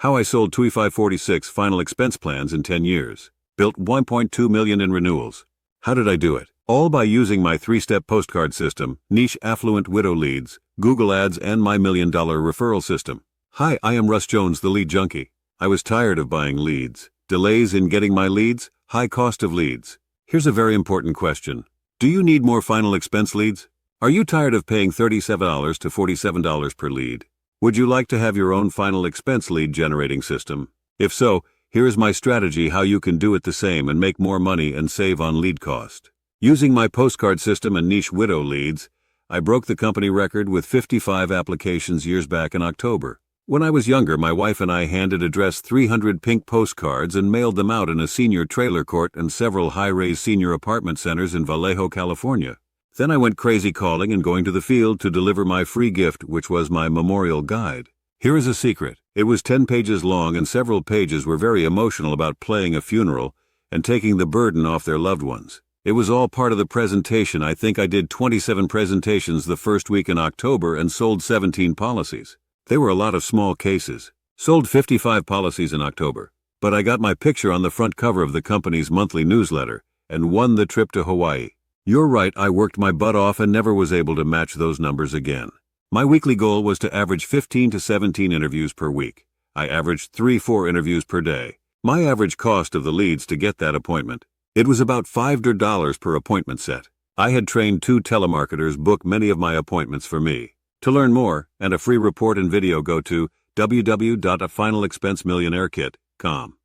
How I sold 2546 final expense plans in 10 years. Built 1.2 million in renewals. How did I do it? All by using my 3-step postcard system, niche affluent widow leads, Google Ads, and my $1 million referral system. Hi, I am Russ Jones, the lead junkie. I was tired of buying leads, delays in getting my leads, high cost of leads. Here's a very important question. Do you need more final expense leads? Are you tired of paying $37 to $47 per lead? Would you like to have your own final expense lead generating system? If so, here is my strategy how you can do it the same and make more money and save on lead cost. Using my postcard system and niche widow leads, I broke the company record with 55 applications years back in October. When I was younger, my wife and I hand-addressed 300 pink postcards and mailed them out in a senior trailer court and several high-rise senior apartment centers in Vallejo, California. Then I went crazy calling and going to the field to deliver my free gift, which was my memorial guide. Here is a secret. It was 10 pages long and several pages were very emotional about playing a funeral and taking the burden off their loved ones. It was all part of the presentation. I think I did 27 presentations the first week in October and sold 17 policies. They were a lot of small cases. Sold 55 policies in October. But I got my picture on the front cover of the company's monthly newsletter and won the trip to Hawaii. You're right, I worked my butt off and never was able to match those numbers again. My weekly goal was to average 15 to 17 interviews per week. I averaged 3-4 interviews per day. My average cost of the leads to get that appointment, it was about $5 per appointment set. I had trained 2 telemarketers book many of my appointments for me. To learn more and a free report and video, go to www.afinalexpensemillionairekit.com.